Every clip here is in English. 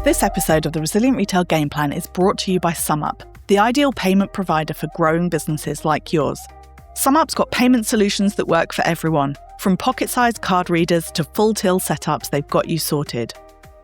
This episode of the Resilient Retail Game Plan is brought to you by SumUp, the ideal payment provider for growing businesses like yours. SumUp's got payment solutions that work for everyone. From pocket-sized card readers to full-till setups, they've got you sorted.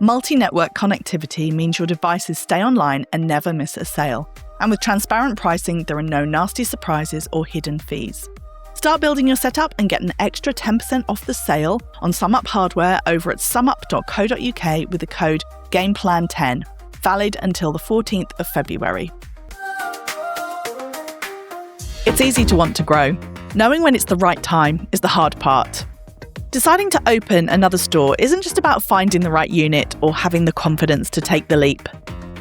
Multi-network connectivity means your devices stay online and never miss a sale. And with transparent pricing, there are no nasty surprises or hidden fees. Start building your setup and get an extra 10% off the sale on SumUp hardware over at sumup.co.uk with the code GAMEPLAN10, valid until the 14th of February. It's easy to want to grow. Knowing when it's the right time is the hard part. Deciding to open another store isn't just about finding the right unit or having the confidence to take the leap.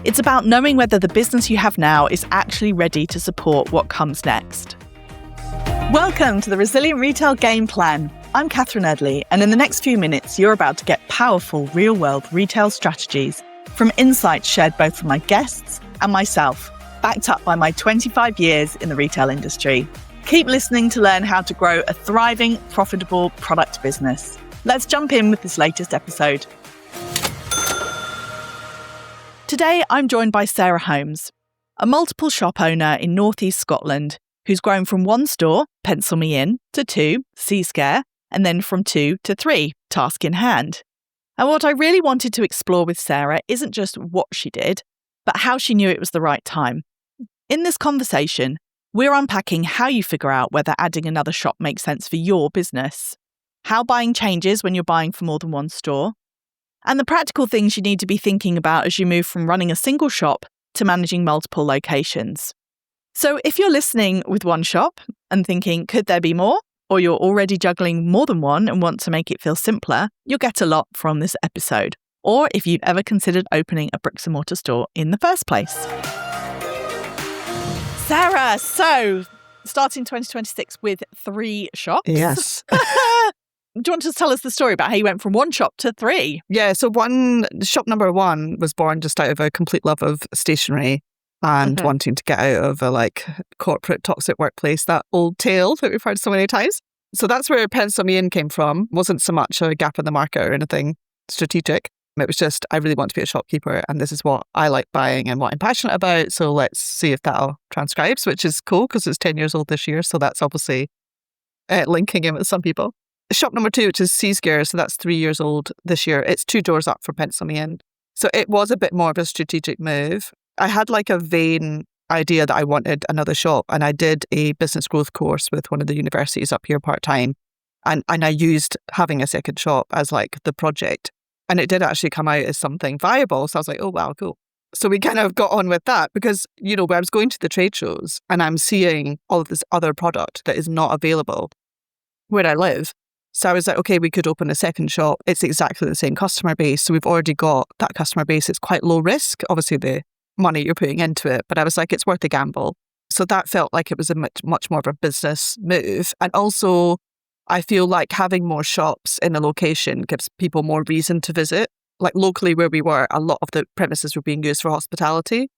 It's about knowing whether the business you have now is actually ready to support what comes next. Welcome to the Resilient Retail Game Plan. I'm Catherine Erdly, and in the next few minutes, you're about to get powerful real-world retail strategies from insights shared both from my guests and myself, backed up by my 25 years in the retail industry. Keep listening to learn how to grow a thriving, profitable product business. Let's jump in with this latest episode. Today, I'm joined by Sarah Holmes, a multiple shop owner in North East Scotland who's grown from one store, Pencil Me In, to two, Seascare, and then from 2 to 3, Task in Hand. And what I really wanted to explore with Sarah isn't just what she did, but how she knew it was the right time. In this conversation, we're unpacking how you figure out whether adding another shop makes sense for your business, how buying changes when you're buying for more than one store, and the practical things you need to be thinking about as you move from running a single shop to managing multiple locations. So if you're listening with one shop and thinking, could there be more? Or you're already juggling more than one and want to make it feel simpler, you'll get a lot from this episode. Or if you've ever considered opening a bricks and mortar store in the first place. Sarah, so starting 2026 with 3 shops. Yes. Do you want to tell us the story about how you went from one shop to 3? Yeah, so shop number 1 was born just out of a complete love of stationery and wanting to get out of a corporate toxic workplace, that old tale that we've heard so many times. So that's where Pencil Me In came from. Wasn't so much a gap in the market or anything strategic. It was just, I really want to be a shopkeeper and this is what I like buying and what I'm passionate about. So let's see if that'll transcribes, which is cool because it's 10 years old this year. So that's obviously linking in with some people. Shop number 2, which is Seascare, so that's 3 years old this year. It's 2 doors up from Pencil Me In. So it was a bit more of a strategic move. I had a vain idea that I wanted another shop, and I did a business growth course with one of the universities up here part-time. And I used having a second shop as the project. And it did actually come out as something viable. So I was like, oh, wow, cool. So we kind of got on with that because, when I was going to the trade shows and I'm seeing all of this other product that is not available where I live. So I was like, okay, we could open a second shop. It's exactly the same customer base. So we've already got that customer base. It's quite low risk, obviously the money you're putting into it. But I was like, it's worth a gamble. So that felt like it was a much more of a business move. And also, I feel like having more shops in a location gives people more reason to visit. Locally where we were, a lot of the premises were being used for hospitality.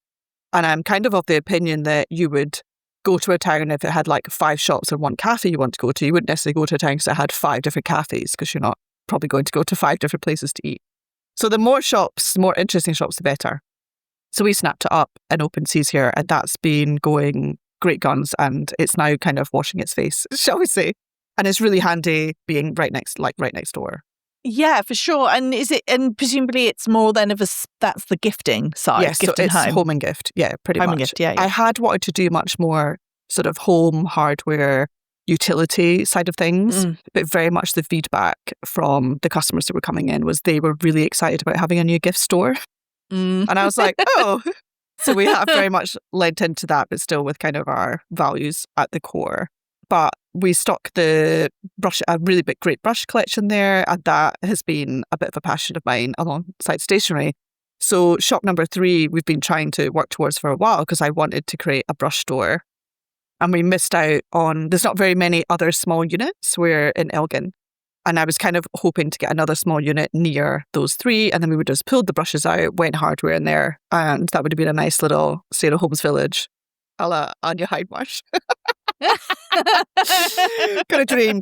And I'm kind of the opinion that you would go to a town if it had 5 shops or 1 cafe you want to go to. You wouldn't necessarily go to a town because it had 5 different cafes because you're not probably going to go to 5 different places to eat. So the more shops, the more interesting shops, the better. So we snapped it up and opened Seascare, and that's been going great guns, and it's now kind of washing its face, shall we say. And it's really handy being right next door. Yeah, for sure. And presumably it's more than that's the gifting side. Yes, gift so and it's home. home and gift. Yeah, pretty much. Home and gift, yeah. I had wanted to do much more sort of home hardware utility side of things, but very much the feedback from the customers that were coming in was they were really excited about having a new gift store. And I was like, oh. So we have very much led into that, but still with kind of our values at the core. But we stock a really great brush collection there, and that has been a bit of a passion of mine alongside stationery. So shop number 3, we've been trying to work towards for a while because I wanted to create a brush store. And we missed out on, there's not very many other small units. We're in Elgin. And I was kind of hoping to get another small unit near those 3. And then we would just pull the brushes out, went hardware in there. And that would have been a nice little Sarah Holmes village a la Anya Hydemarsh. Got a dream.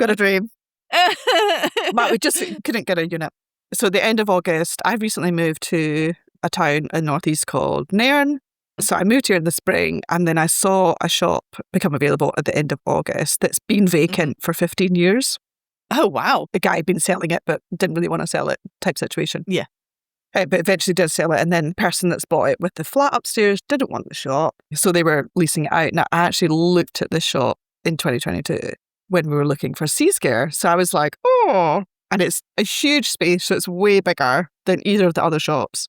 But we just couldn't get a unit. So the end of August, I recently moved to a town in Northeast called Nairn. So I moved here in the spring, and then I saw a shop become available at the end of August that's been vacant for 15 years. Oh, wow. The guy had been selling it, but didn't really want to sell it type situation. Yeah. But eventually did sell it. And then the person that's bought it with the flat upstairs didn't want the shop. So they were leasing it out. Now, I actually looked at this shop in 2022 when we were looking for Seascare. So I was like, oh, and it's a huge space. So it's way bigger than either of the other shops.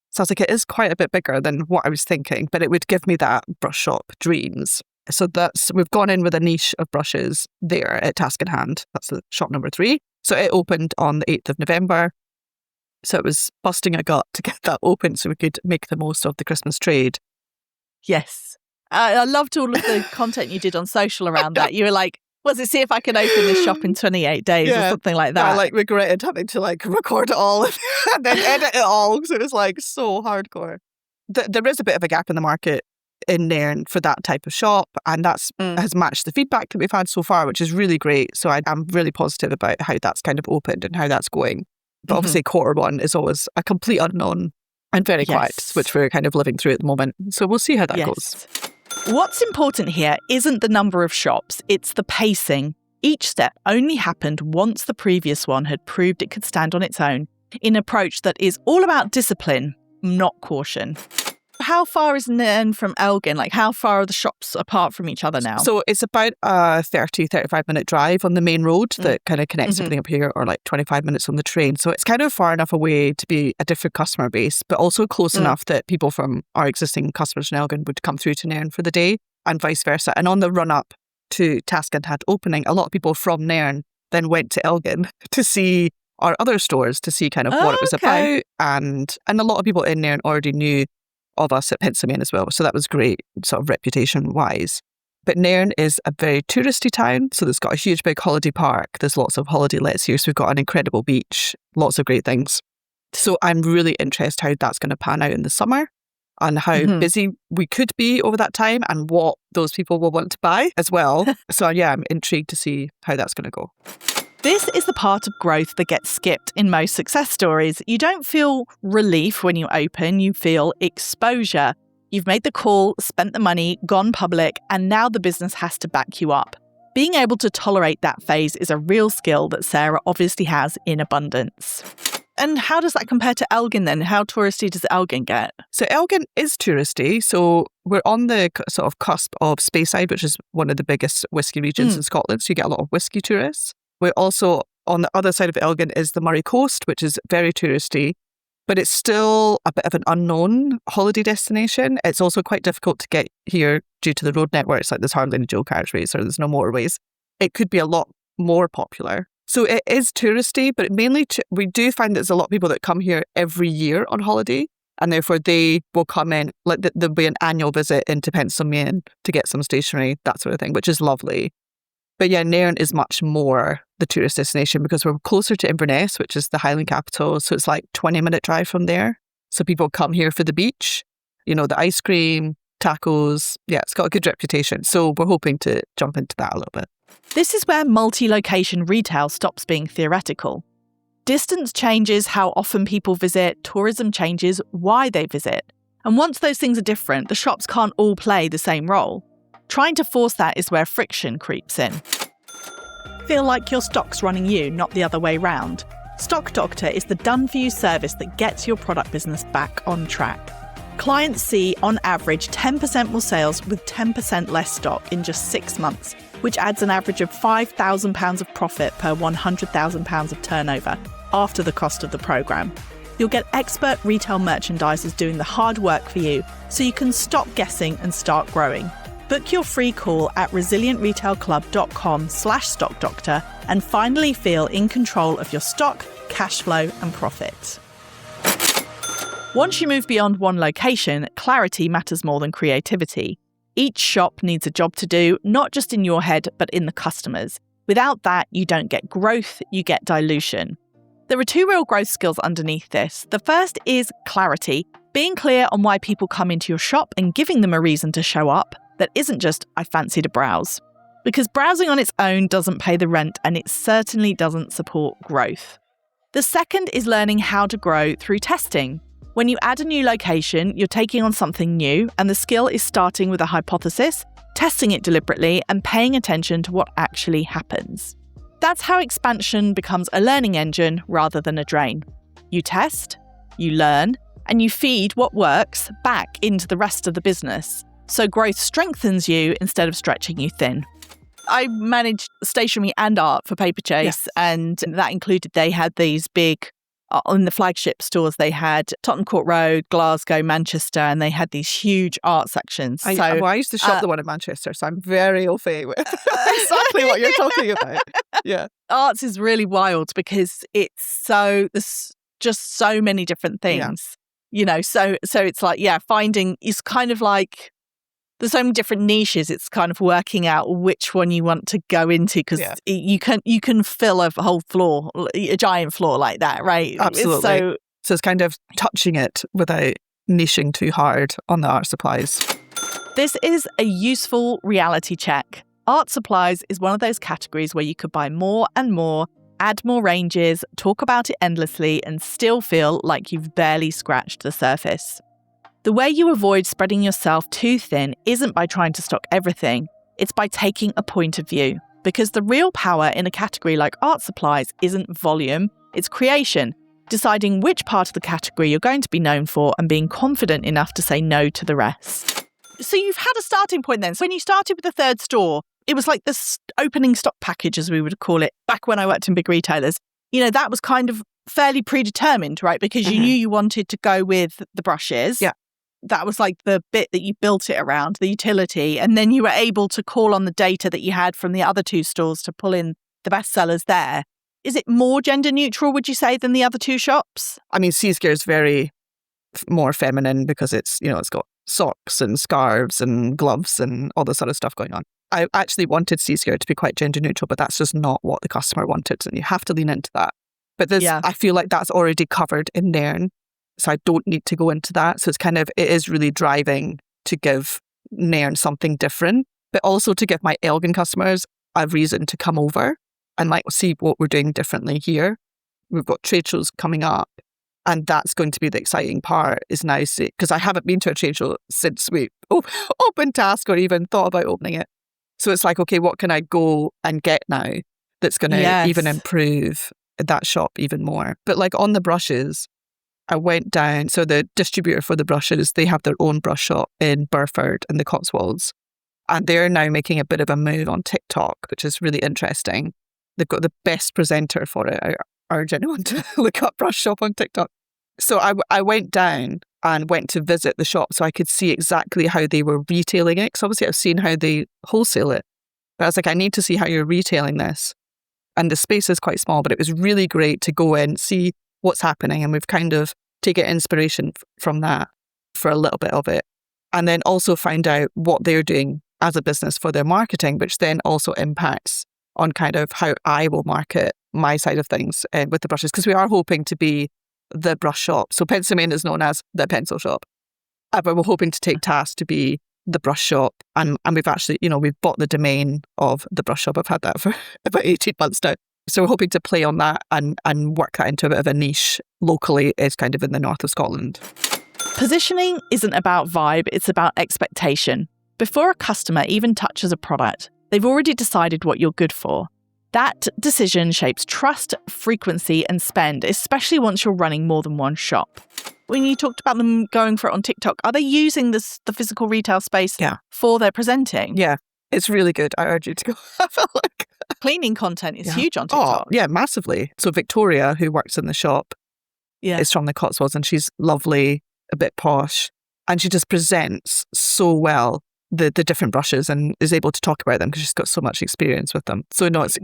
So I was like, it is quite a bit bigger than what I was thinking, but it would give me that brush shop dreams. So we've gone in with a niche of brushes there at Task in Hand. That's the shop number 3. So it opened on the 8th of November. So it was busting a gut to get that open so we could make the most of the Christmas trade. Yes. I loved all of the content you did on social around that. You were like, see if I can open this shop in 28 days or something like that. I regretted having to record it all and then edit it all. So it was so hardcore. There is a bit of a gap in the market in Nairn for that type of shop, and that's has matched the feedback that we've had so far, which is really great. So I'm really positive about how that's kind of opened and how that's going. But obviously Q1 is always a complete unknown and very quiet, which we're kind of living through at the moment. So we'll see how that goes. What's important here isn't the number of shops, it's the pacing. Each step only happened once the previous one had proved it could stand on its own, in an approach that is all about discipline, not caution. How far is Nairn from Elgin? How far are the shops apart from each other now? So it's about a 35 minute drive on the main road that kind of connects everything up here, or 25 minutes on the train. So it's kind of far enough away to be a different customer base, but also close enough that people from our existing customers in Elgin would come through to Nairn for the day and vice versa. And on the run up to Task in Hand opening, a lot of people from Nairn then went to Elgin to see our other stores, to see kind of what it was about. And a lot of people in Nairn already knew of us at Pennsylvania as well. So that was great, sort of reputation-wise. But Nairn is a very touristy town, so it's got a huge big holiday park. There's lots of holiday lets here, so we've got an incredible beach, lots of great things. So I'm really interested how that's going to pan out in the summer and how busy we could be over that time and what those people will want to buy as well. So yeah, I'm intrigued to see how that's going to go. This is the part of growth that gets skipped in most success stories. You don't feel relief when you open, you feel exposure. You've made the call, spent the money, gone public, and now the business has to back you up. Being able to tolerate that phase is a real skill that Sarah obviously has in abundance. And how does that compare to Elgin then? How touristy does Elgin get? So Elgin is touristy. So we're on the sort of cusp of Speyside, which is one of the biggest whiskey regions in Scotland. So you get a lot of whiskey tourists. We're also, on the other side of Elgin is the Moray Coast, which is very touristy, but it's still a bit of an unknown holiday destination. It's also quite difficult to get here due to the road networks, there's hardly any dual carriageways or there's no motorways. It could be a lot more popular. So it is touristy, but mainly we do find there's a lot of people that come here every year on holiday, and therefore they will come in, there'll be an annual visit into Pennsylvania to get some stationery, that sort of thing, which is lovely. But yeah, Nairn is much more the tourist destination because we're closer to Inverness, which is the Highland capital. So it's 20-minute drive from there. So people come here for the beach, the ice cream, tacos. Yeah, it's got a good reputation. So we're hoping to jump into that a little bit. This is where multi-location retail stops being theoretical. Distance changes how often people visit, tourism changes why they visit. And once those things are different, the shops can't all play the same role. Trying to force that is where friction creeps in. Feel like your stock's running you, not the other way round? Stock Doctor is the done-for-you service that gets your product business back on track. Clients see, on average, 10% more sales with 10% less stock in just 6 months, which adds an average of £5,000 of profit per £100,000 of turnover after the cost of the programme. You'll get expert retail merchandisers doing the hard work for you, so you can stop guessing and start growing. Book your free call at resilientretailclub.com/stockdoctor and finally feel in control of your stock, cash flow and profit. Once you move beyond one location, clarity matters more than creativity. Each shop needs a job to do, not just in your head, but in the customers. Without that, you don't get growth, you get dilution. There are 2 real growth skills underneath this. The first is clarity, being clear on why people come into your shop and giving them a reason to show up. That isn't just, I fancy to browse. Because browsing on its own doesn't pay the rent and it certainly doesn't support growth. The second is learning how to grow through testing. When you add a new location, you're taking on something new, and the skill is starting with a hypothesis, testing it deliberately, and paying attention to what actually happens. That's how expansion becomes a learning engine rather than a drain. You test, you learn, and you feed what works back into the rest of the business. So growth strengthens you instead of stretching you thin. I managed stationery and art for Paperchase, Yes. and that included they had these big, on the flagship stores, they had Tottenham Court Road, Glasgow, Manchester, and they had these huge art sections. I used to shop the one in Manchester, so I'm very au fait with exactly what you're talking about. Yeah. Arts is really wild because there's just so many different things, so it's like, finding is kind of like, there's so many different niches. It's kind of working out which one you want to go into because you can fill a whole floor, a giant floor like that, right? Absolutely. So it's kind of touching it without niching too hard on the art supplies. This is a useful reality check. Art supplies is one of those categories where you could buy more and more, add more ranges, talk about it endlessly, and still feel like you've barely scratched the surface. The way you avoid spreading yourself too thin isn't by trying to stock everything, it's by taking a point of view. Because the real power in a category like art supplies isn't volume, it's creation, deciding which part of the category you're going to be known for and being confident enough to say no to the rest. So you've had a starting point then. So when you started with the third store, it was like this opening stock package, as we would call it, back when I worked in big retailers. That was kind of fairly predetermined, right? Because you knew you wanted to go with the brushes. Yeah. That was like the bit that you built it around, the utility. And then you were able to call on the data that you had from the other two stores to pull in the best sellers there. Is it more gender neutral, would you say, than the other two shops? I mean, Seascare is very more feminine because it's got socks and scarves and gloves and all this sort of stuff going on. I actually wanted Seascare to be quite gender neutral, but that's just not what the customer wanted. And you have to lean into that. But I feel like that's already covered in Nairn. So I don't need to go into that. So it is really driving to give Nairn something different, but also to give my Elgin customers a reason to come over and see what we're doing differently here. We've got trade shows coming up, and that's going to be the exciting part is now, because I haven't been to a trade show since we opened Task or even thought about opening it. So it's like, okay, what can I go and get now that's going to even improve that shop even more? But on the brushes, I went down, so the distributor for the brushes, they have their own brush shop in Burford in the Cotswolds. And they're now making a bit of a move on TikTok, which is really interesting. They've got the best presenter for it. I urge anyone to look up brush shop on TikTok. So I went down and went to visit the shop so I could see exactly how they were retailing it. Because obviously I've seen how they wholesale it. But I was like, I need to see how you're retailing this. And the space is quite small, but it was really great to go in, see what's happening, and we've kind of taken inspiration from that for a little bit of it, and then also find out what they're doing as a business for their marketing, which then also impacts on kind of how I will market my side of things with the brushes, because we are hoping to be the brush shop. So Pencilmania is known as the pencil shop, but we're hoping to take Task to be the brush shop, and we've actually, we've bought the domain of the brush shop. I've had that for about 18 months now. So we're hoping to play on that and work that into a bit of a niche locally. It's kind of in the north of Scotland. Positioning isn't about vibe, it's about expectation. Before a customer even touches a product, they've already decided what you're good for. That decision shapes trust, frequency, and spend, especially once you're running more than one shop. When you talked about them going for it on TikTok, are they using the physical retail space for their presenting? Yeah, it's really good. I urge you to go have a look. Cleaning content is huge on TikTok. Oh, yeah, massively. So Victoria, who works in the shop, is from the Cotswolds, and she's lovely, a bit posh, and she just presents so well the different brushes and is able to talk about them because she's got so much experience with them. So no, it's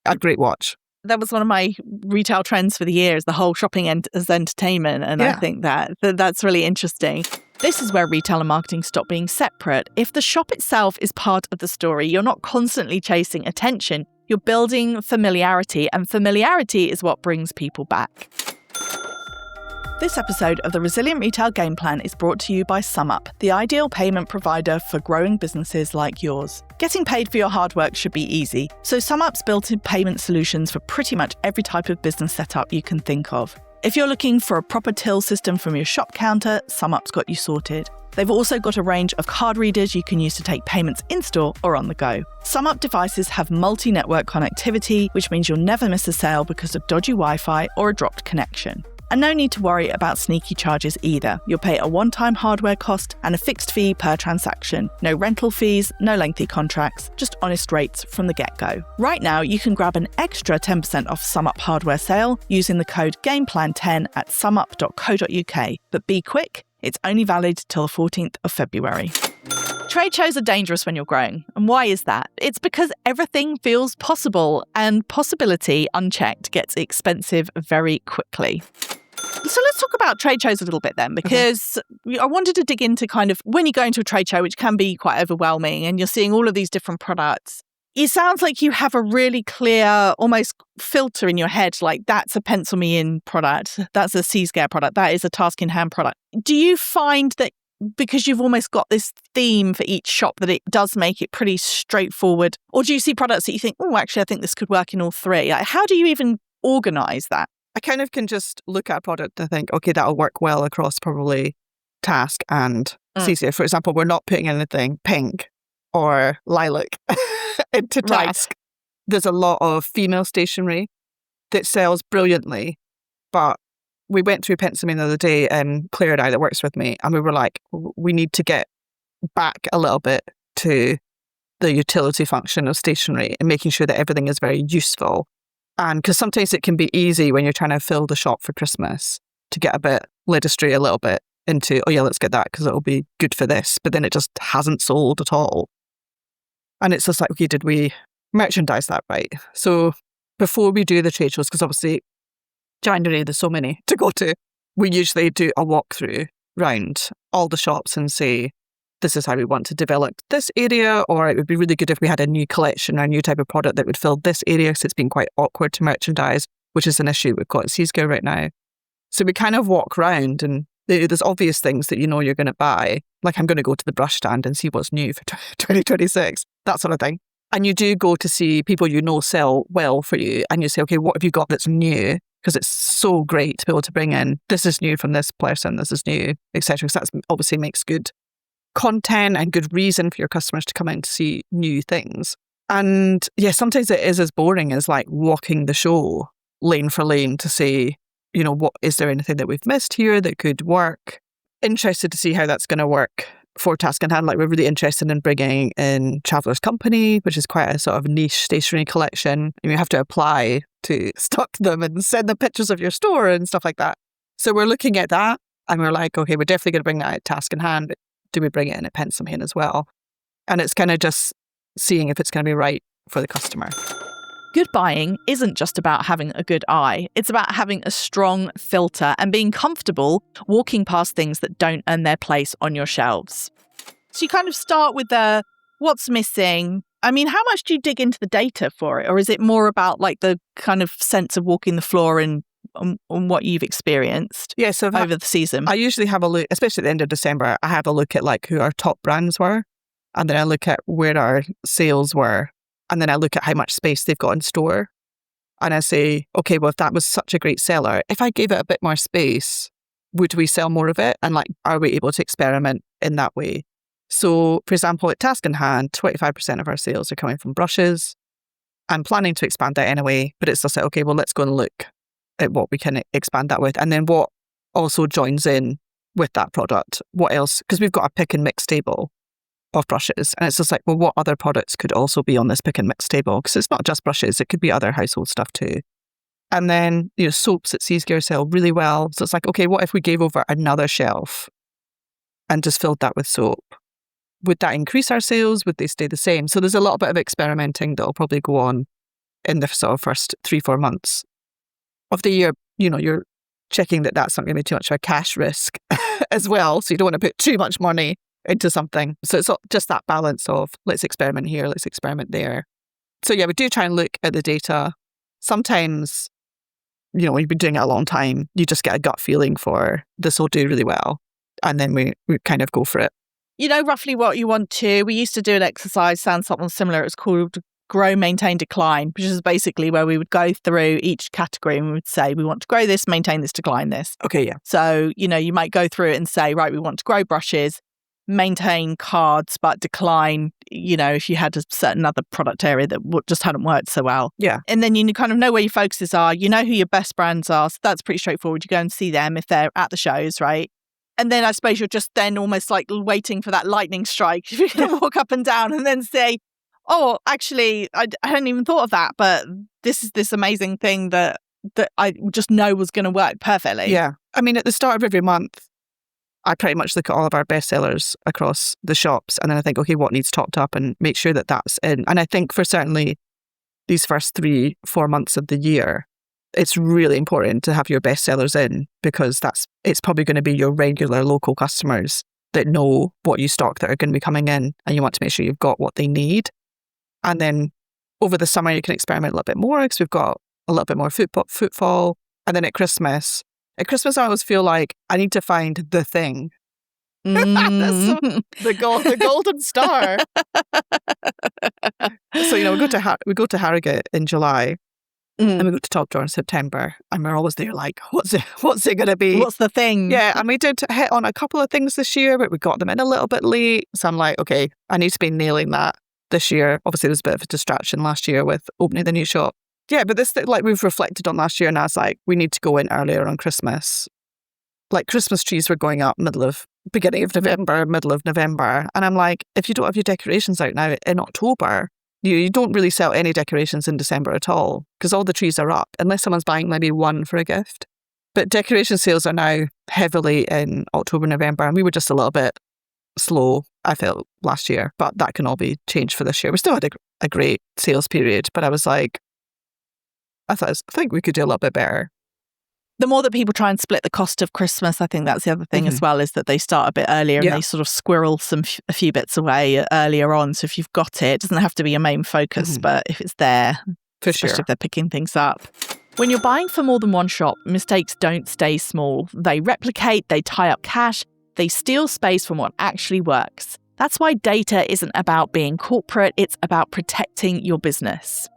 a great watch. That was one of my retail trends for the year, is the whole shopping as entertainment, and I think that's really interesting. This is where retail and marketing stop being separate. If the shop itself is part of the story, you're not constantly chasing attention. You're building familiarity, and familiarity is what brings people back. This episode of the Resilient Retail Game Plan is brought to you by SumUp, the ideal payment provider for growing businesses like yours. Getting paid for your hard work should be easy, so SumUp's built-in payment solutions for pretty much every type of business setup you can think of. If you're looking for a proper till system from your shop counter, SumUp's got you sorted. They've also got a range of card readers you can use to take payments in-store or on the go. SumUp devices have multi-network connectivity, which means you'll never miss a sale because of dodgy Wi-Fi or a dropped connection. And no need to worry about sneaky charges either. You'll pay a one-time hardware cost and a fixed fee per transaction. No rental fees, no lengthy contracts, just honest rates from the get-go. Right now, you can grab an extra 10% off SumUp hardware sale using the code GAMEPLAN10 at sumup.co.uk. But be quick, it's only valid till the 14th of February. Trade shows are dangerous when you're growing. And why is that? It's because everything feels possible, and possibility unchecked gets expensive very quickly. So let's talk about trade shows a little bit then, because I wanted to dig into kind of when you go into a trade show, which can be quite overwhelming, and you're seeing all of these different products. It sounds like you have a really clear, almost filter in your head, like that's a pencil me in product, that's a C-Scare product, that is a task in hand product. Do you find that because you've almost got this theme for each shop that it does make it pretty straightforward? Or do you see products that you think, oh, actually, I think this could work in all three? Like, how do you even organise that? I kind of can just look at a product and think, okay, that'll work well across probably task and CCA. For example, we're not putting anything pink or lilac into task. Right. There's a lot of female stationery that sells brilliantly, but we went through Pencilmane the other day, and Claire and I that works with me, and we were like, we need to get back a little bit to the utility function of stationery and making sure that everything is very useful. And because sometimes it can be easy when you're trying to fill the shop for Christmas to get a bit led astray a little bit into, oh yeah, let's get that because it'll be good for this. But then it just hasn't sold at all. And it's just like, okay, did we merchandise that right? So before we do the trade shows, because obviously January there's so many to go to, we usually do a walkthrough round all the shops and say, this is how we want to develop this area, or it would be really good if we had a new collection or a new type of product that would fill this area, because it's been quite awkward to merchandise, which is an issue we've got at C-Scare right now. So we kind of walk around, and there's obvious things that you know you're going to buy, like I'm going to go to the brush stand and see what's new for 2026, that sort of thing. And you do go to see people you know sell well for you, and you say, okay, what have you got that's new? Because it's so great to be able to bring in, this is new from this person, this is new, etc. Because that obviously makes good content and good reason for your customers to come in to see new things. And yeah, sometimes it is as boring as like walking the show lane for lane to say, you know, what is there anything that we've missed here that could work? Interested to see how that's going to work for Task in Hand. Like, we're really interested in bringing in Traveller's Company, which is quite a sort of niche stationery collection. And you have to apply to stock them and send them pictures of your store and stuff like that. So we're looking at that, and we're like, okay, we're definitely going to bring that at Task in Hand. Do we bring it in at Pencilmane as well? And it's kind of just seeing if it's going to be right for the customer. Good buying isn't just about having a good eye. It's about having a strong filter and being comfortable walking past things that don't earn their place on your shelves. So you kind of start with the what's missing. I mean, how much do you dig into the data for it? Or is it more about like the kind of sense of walking the floor and on what you've experienced over the season? I usually have a look, especially at the end of December, I have a look at like who our top brands were, and then I look at where our sales were, and then I look at how much space they've got in store, and I say, okay, well, if that was such a great seller, if I gave it a bit more space, would we sell more of it? And like, are we able to experiment in that way? So for example, at Task in Hand, 25% of our sales are coming from brushes. I'm planning to expand that anyway, but it's just like, okay, well, let's go and look at what we can expand that with. And then what also joins in with that product. What else? Because we've got a pick and mix table of brushes. And it's just like, well, what other products could also be on this pick and mix table? Because it's not just brushes, it could be other household stuff too. And then, you know, soaps at C-Scare sell really well. So it's like, okay, what if we gave over another shelf and just filled that with soap? Would that increase our sales? Would they stay the same? So there's a little bit of experimenting that'll probably go on in the sort of first 3-4 months of the year. You know, you're checking that that's not going to be too much of a cash risk as well. So you don't want to put too much money into something. So it's just that balance of let's experiment here, let's experiment there. So yeah, we do try and look at the data. Sometimes, you know, when you've been doing it a long time, you just get a gut feeling for this will do really well. And then we kind of go for it. You know roughly what you want to. We used to do an exercise, sounds something similar. It's called grow, maintain, decline, which is basically where we would go through each category and we would say, we want to grow this, maintain this, decline this. Okay, yeah. So, you might go through it and say, right, we want to grow brushes, maintain cards, but decline, if you had a certain other product area that just hadn't worked so well. Yeah. And then you kind of know where your focuses are. You know who your best brands are. So that's pretty straightforward. You go and see them if they're at the shows, right? And then I suppose you're just then almost like waiting for that lightning strike. You're going to walk up and down and then say, oh, actually, I hadn't even thought of that, but this is this amazing thing that I just know was going to work perfectly. Yeah. I mean, at the start of every month, I pretty much look at all of our bestsellers across the shops and then I think, okay, what needs topped up and make sure that that's in. And I think for certainly these first 3-4 months of the year, it's really important to have your bestsellers in because it's probably going to be your regular local customers that know what you stock that are going to be coming in and you want to make sure you've got what they need. And then over the summer, you can experiment a little bit more because we've got a little bit more footfall. And then at Christmas, I always feel like I need to find the thing. The golden star. So, we go to Harrogate in July and we go to Top Drawer in September and we're always there like, what's it going to be? What's the thing? Yeah, and we did hit on a couple of things this year, but we got them in a little bit late. So I'm like, okay, I need to be nailing that this year. Obviously, there was a bit of a distraction last year with opening the new shop. Yeah, but this, like we've reflected on last year and I was like, we need to go in earlier on Christmas. Like Christmas trees were going up beginning of November, middle of November. And I'm like, if you don't have your decorations out now in October, you don't really sell any decorations in December at all because all the trees are up unless someone's buying maybe one for a gift. But decoration sales are now heavily in October, November. And we were just a little bit slow, I felt, last year. But that can all be changed for this year. We still had a great sales period. But I was like, I think we could do a little bit better. The more that people try and split the cost of Christmas, I think that's the other thing as well, is that they start a bit earlier and they sort of squirrel a few bits away earlier on. So if you've got it doesn't have to be your main focus, but if it's there, especially if they're picking things up. When you're buying for more than one shop, mistakes don't stay small. They replicate, they tie up cash, they steal space from what actually works. That's why data isn't about being corporate, it's about protecting your business.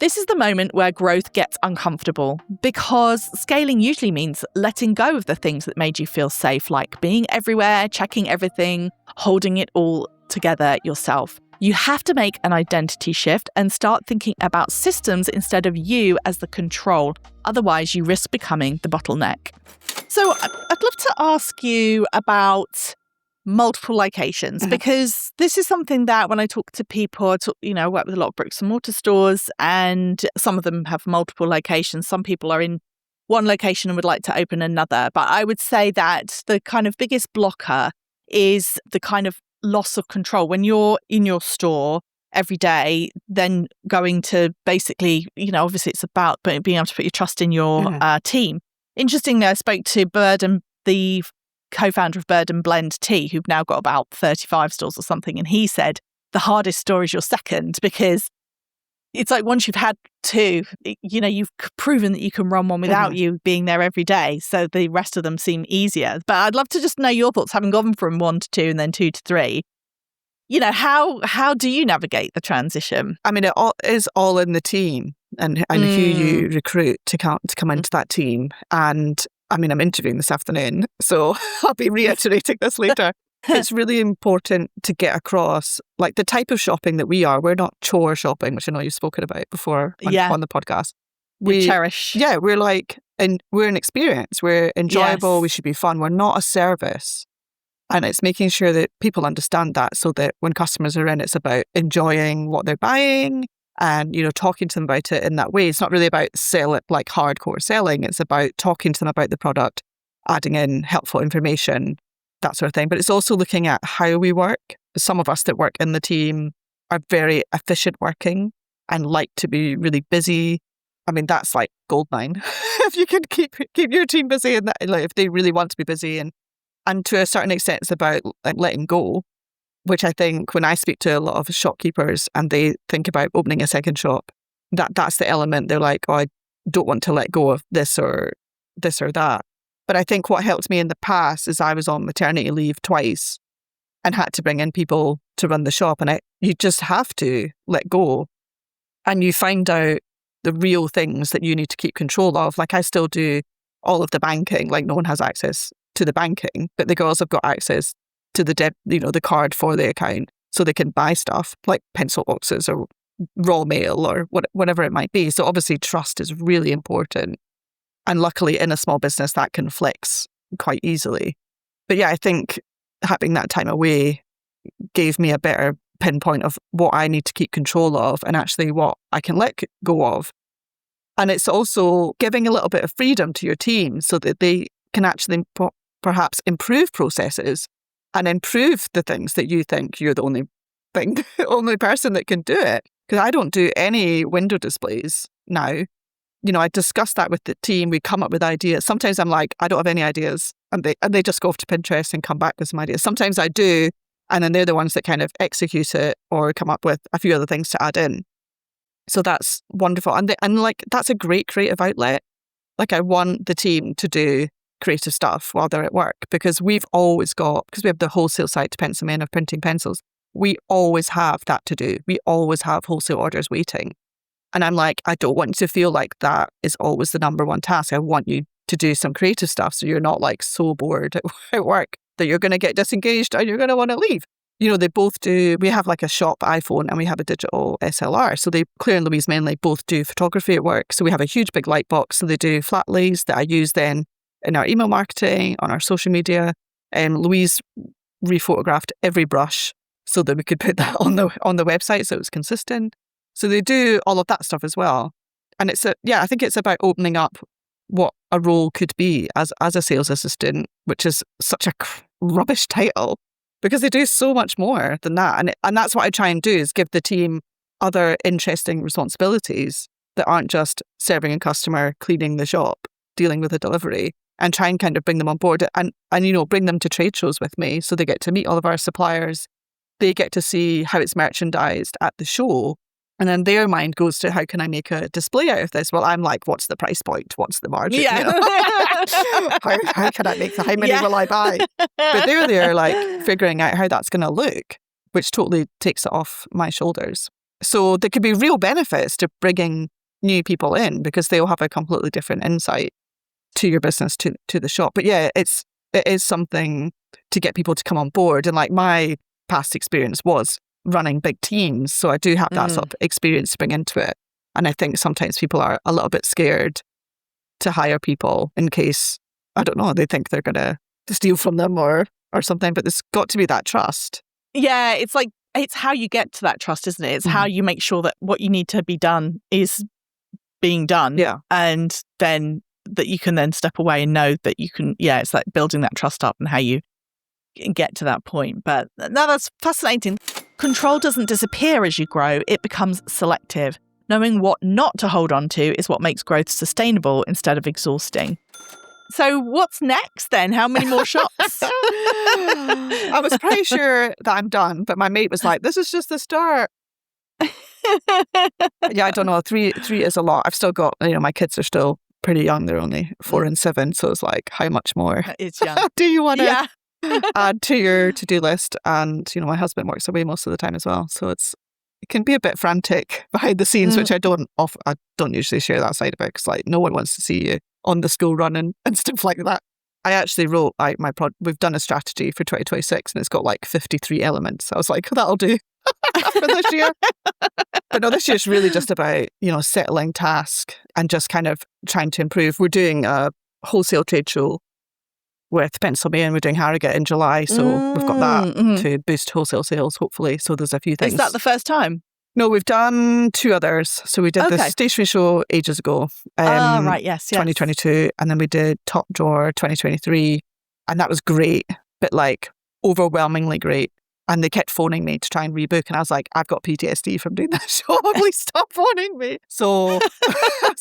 This is the moment where growth gets uncomfortable because scaling usually means letting go of the things that made you feel safe, like being everywhere, checking everything, holding it all together yourself. You have to make an identity shift and start thinking about systems instead of you as the control. Otherwise, you risk becoming the bottleneck. So I'd love to ask you about multiple locations because this is something that when I talk to people, I work with a lot of bricks and mortar stores and some of them have multiple locations. Some people are in one location and would like to open another. But I would say that the kind of biggest blocker is the kind of loss of control. When you're in your store every day, then going to basically, obviously it's about being able to put your trust in your team. Interestingly, I spoke to the co-founder of Bird and Blend Tea, who've now got about 35 stores or something. And he said, the hardest store is your second, because it's like once you've had two, you've proven that you can run one without you being there every day. So the rest of them seem easier. But I'd love to just know your thoughts, having gone from 1 to 2 and then 2 to 3. How do you navigate the transition? I mean, it is all in the team and who you recruit to come into that team. And I mean, I'm interviewing this afternoon, so I'll be reiterating this later. It's really important to get across, like, the type of shopping that we are. We're not chore shopping, which I know you've spoken about before on the podcast. We cherish. Yeah, we're like, and we're an experience. We're enjoyable. Yes. We should be fun. We're not a service. And it's making sure that people understand that so that when customers are in, it's about enjoying what they're buying and, talking to them about it in that way. It's not really about hardcore selling. It's about talking to them about the product, adding in helpful information, that sort of thing. But it's also looking at how we work. Some of us that work in the team are very efficient working and like to be really busy. I mean, that's like goldmine. If you can keep your team busy and if they really want to be busy. And to a certain extent, it's about letting go, which I think when I speak to a lot of shopkeepers and they think about opening a second shop, that's the element. They're like, oh, I don't want to let go of this or that. But I think what helped me in the past is I was on maternity leave twice and had to bring in people to run the shop. And you just have to let go and you find out the real things that you need to keep control of. Like I still do all of the banking, like no one has access to the banking, but the girls have got access to the card for the account, so they can buy stuff like pencil boxes or raw mail or whatever it might be. So obviously trust is really important. And luckily in a small business that can flex quite easily. But yeah, I think having that time away gave me a better pinpoint of what I need to keep control of and actually what I can let go of. And it's also giving a little bit of freedom to your team so that they can actually perhaps improve processes and improve the things that you think you're the only person that can do it. Because I don't do any window displays now. I discuss that with the team. We come up with ideas. Sometimes I'm like, I don't have any ideas. And they just go off to Pinterest and come back with some ideas. Sometimes I do. And then they're the ones that kind of execute it or come up with a few other things to add in. So that's wonderful. And that's a great creative outlet. Like I want the team to do creative stuff while they're at work because we have the wholesale site to Pencil Men of printing pencils. We always have that to do. We always have wholesale orders waiting. And I'm like, I don't want you to feel like that is always the number one task. I want you to do some creative stuff so you're not like so bored at work that you're going to get disengaged and you're going to want to leave. They both do, we have like a shop iPhone and we have a digital SLR. So Claire and Louise mainly both do photography at work. So we have a huge big light box. So they do flat lays that I use then in our email marketing, on our social media. Louise rephotographed every brush so that we could put that on the website so it was consistent. So they do all of that stuff as well. And I think it's about opening up what a role could be as a sales assistant, which is such a rubbish title because they do so much more than that. And that's what I try and do is give the team other interesting responsibilities that aren't just serving a customer, cleaning the shop, dealing with a delivery, and try and kind of bring them on board and bring them to trade shows with me so they get to meet all of our suppliers. They get to see how it's merchandised at the show. And then their mind goes to how can I make a display out of this? Well, I'm like, what's the price point? What's the margin? Yeah. How can I make how many will I buy? But they're there like figuring out how that's going to look, which totally takes it off my shoulders. So there could be real benefits to bringing new people in because they'll have a completely different insight to your business, to the shop. But yeah, it is something to get people to come on board. And like my past experience was running big teams. So I do have that sort of experience to bring into it. And I think sometimes people are a little bit scared to hire people in case, I don't know, they think they're going to steal from them or something. But there's got to be that trust. Yeah, it's how you get to that trust, isn't it? It's how you make sure that what you need to be done is being done. Yeah. And then that you can then step away and know that you can, it's like building that trust up and how you get to that point. But no, that's fascinating. Control doesn't disappear as you grow, it becomes selective. Knowing what not to hold on to is what makes growth sustainable instead of exhausting. So what's next then? How many more shops? I was pretty sure that I'm done, but my mate was like, this is just the start. Yeah, I don't know. Three is a lot. I've still got, my kids are still pretty young. They're only 4 and 7. So it's like, how much more it's young. do you want to add to your to-do list? And, my husband works away most of the time as well. So it can be a bit frantic behind the scenes, which I don't usually share that side of it because like no one wants to see you on the school run and stuff like that. I actually wrote we've done a strategy for 2026 and it's got like 53 elements. I was like, that'll do for this year. But no, this year's really just about, settling task and just kind of trying to improve. We're doing a wholesale trade show with Pencil Men. We're doing Harrogate in July. So we've got that to boost wholesale sales, hopefully. So there's a few things. Is that the first time? No, we've done 2 others. So we did the stationery show ages ago. Right, yes. 2022. And then we did Top Drawer 2023. And that was great, but like overwhelmingly great. And they kept phoning me to try and rebook. And I was like, I've got PTSD from doing that show. Please stop phoning me. So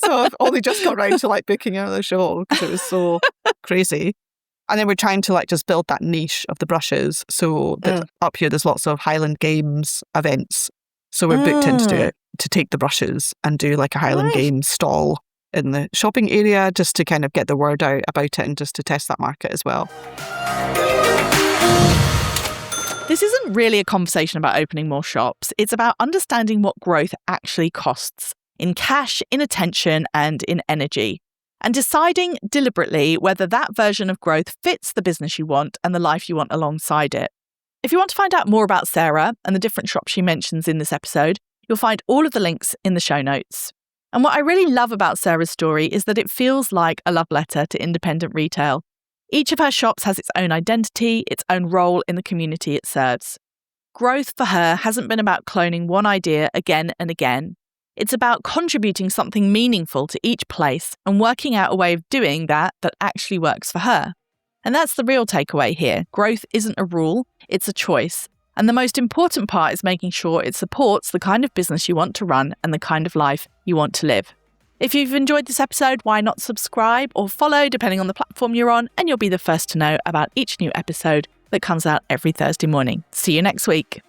I've only just got around to like booking another show because it was so crazy. And then we're trying to like just build that niche of the brushes. So that up here, there's lots of Highland Games events. So we're booked in to do it, to take the brushes and do like a Highland Games stall in the shopping area just to kind of get the word out about it and just to test that market as well. This isn't really a conversation about opening more shops. It's about understanding what growth actually costs in cash, in attention, and in energy, and deciding deliberately whether that version of growth fits the business you want and the life you want alongside it. If you want to find out more about Sarah and the different shops she mentions in this episode, you'll find all of the links in the show notes. And what I really love about Sarah's story is that it feels like a love letter to independent retail. Each of her shops has its own identity, its own role in the community it serves. Growth for her hasn't been about cloning one idea again and again. It's about contributing something meaningful to each place and working out a way of doing that actually works for her. And that's the real takeaway here. Growth isn't a rule, it's a choice. And the most important part is making sure it supports the kind of business you want to run and the kind of life you want to live. If you've enjoyed this episode, why not subscribe or follow, depending on the platform you're on, and you'll be the first to know about each new episode that comes out every Thursday morning. See you next week.